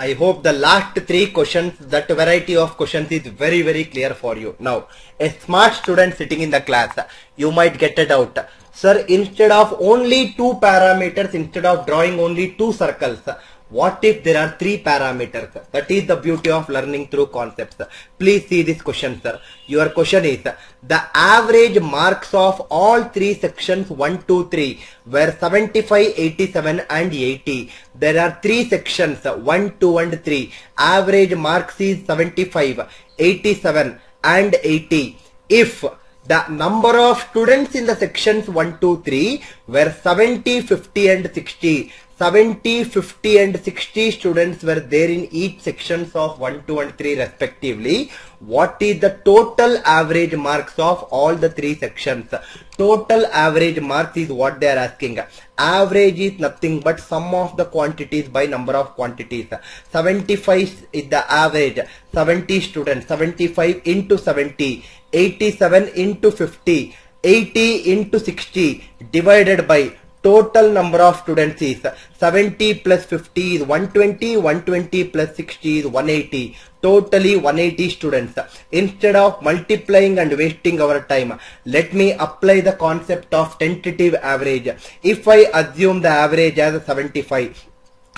I hope the last three questions, that variety of questions is very clear for you. Now, a smart student sitting in the class, you might get it out. Sir, instead of only two parameters, instead of drawing only two circles, what if there are three parameters? That is the beauty of learning through concepts. Please see this question, sir. Your question is, the average marks of all three sections 1, 2, 3 were 75, 87 and 80. There are three sections 1, 2 and 3. Average marks is 75, 87 and 80. If the number of students in the sections 1, 2, 3 were 70, 50 and 60. 70, 50 and 60 students were there in each sections of 1, 2 and 3 respectively. What is the total average marks of all the three sections? Total average marks is what they are asking. Average is nothing but sum of the quantities by number of quantities. 75 is the average. 70 students. 75 into 70. 87 into 50. 80 into 60 divided by total number of students is 70 plus 50 is 120, 120 plus 60 is 180, totally 180 students. Instead of multiplying and wasting our time, let me apply the concept of tentative average. If I assume the average as 75,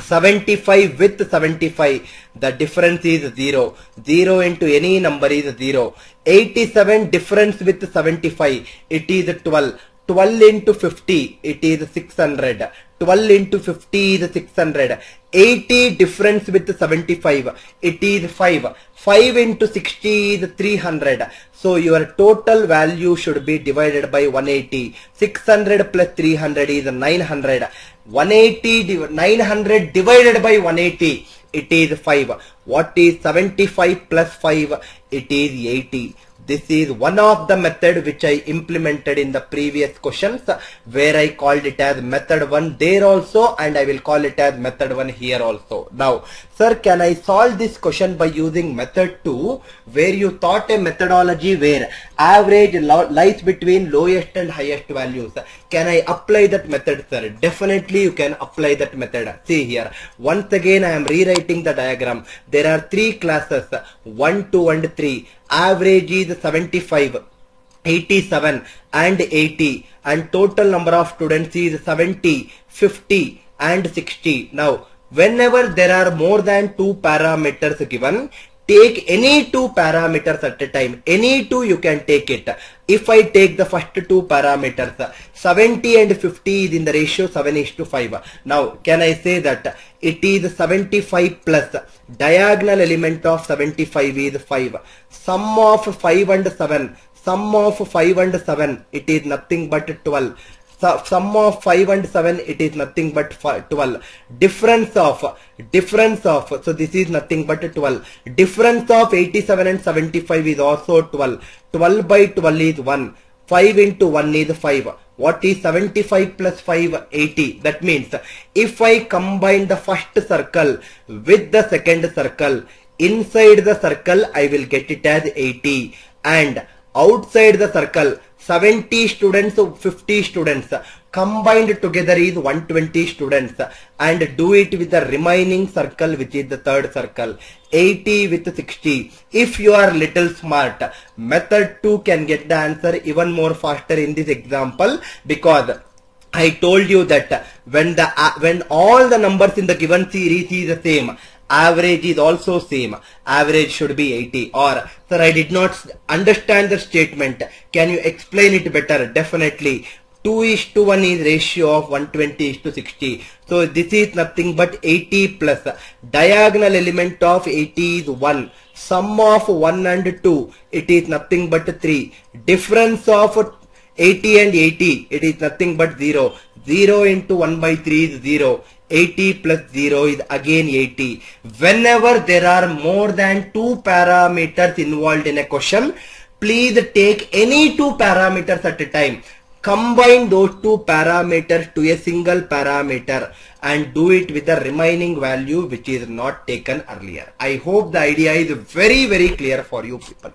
75 with 75, the difference is 0. 0 into any number is 0. 87 difference with 75, it is 12. 12 into 50, it is 600. 12 into 50 is 600. 80 difference with 75, it is 5. 5 into 60 is 300. So your total value should be divided by 180. 600 plus 300 is 900. 900 divided by 180, it is 5. What is 75 plus 5? It is 80. This is one of the method which I implemented in the previous questions, where I called it as method 1 there also, and I will call it as method 1 here also. Now, sir, can I solve this question by using method 2, where you thought a methodology where average lies between lowest and highest values? Can I apply that method, sir? Definitely you can apply that method. See here, once again I am rewriting the diagram. There are three classes, 1, 2 and 3. Average is 75, 87 and 80, and total number of students is 70, 50 and 60. Now, whenever there are more than two parameters given, take any two parameters at a time. Any two you can take it. If I take the first two parameters, 70 and 50 is in the ratio 7:5. Now, can I say that it is 75 plus diagonal element of 75 is 5. Sum of 5 and 7. Sum of 5 and 7, it is nothing but 12. Sum of 5 and 7, it is nothing but 12. Difference of, so this is nothing but 12. Difference of 87 and 75 is also 12. 12 by 12 is 1. 5 into 1 is 5. What is 75 plus 5? 80. That means if I combine the first circle with the second circle, inside the circle I will get it as 80, and outside the circle 70 students, 50 students combined together is 120 students, and do it with the remaining circle, which is the third circle, 80 with 60. If you are little smart, method 2 can get the answer even more faster in this example, because I told you that when all the numbers in the given series is the same, average is also same. Average should be 80. Or, sir, I did not understand the statement. Can you explain it better? Definitely. 2:1 is ratio of 120:60. So this is nothing but 80 plus diagonal element of 80 is 1. Sum of 1 and 2, it is nothing but 3. Difference of 80 and 80, it is nothing but 0. 0 into 1 by 3 is 0. 80 plus 0 is again 80. Whenever there are more than two parameters involved in a question, please take any two parameters at a time. Combine those two parameters to a single parameter and do it with the remaining value which is not taken earlier. I hope the idea is very clear for you people.